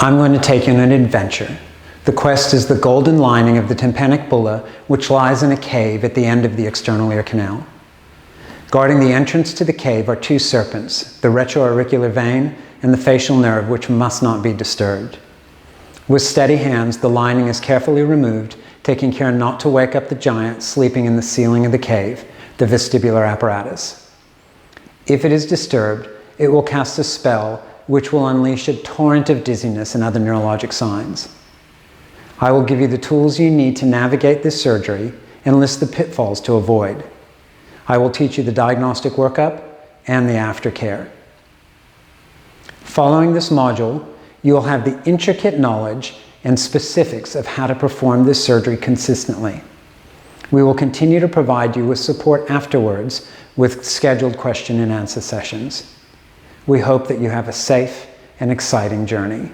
I'm going to take you on an adventure. The quest is the golden lining of the tympanic bulla, which lies in a cave at the end of the external ear canal. Guarding the entrance to the cave are two serpents, the retroauricular vein and the facial nerve, which must not be disturbed. With steady hands, the lining is carefully removed, taking care not to wake up the giant sleeping in the ceiling of the cave, the vestibular apparatus. If it is disturbed, it will cast a spell which will unleash a torrent of dizziness and other neurologic signs. I will give you the tools you need to navigate this surgery and list the pitfalls to avoid. I will teach you the diagnostic workup and the aftercare. Following this module, you will have the intricate knowledge and specifics of how to perform this surgery consistently. We will continue to provide you with support afterwards with scheduled question and answer sessions. We hope that you have a safe and exciting journey.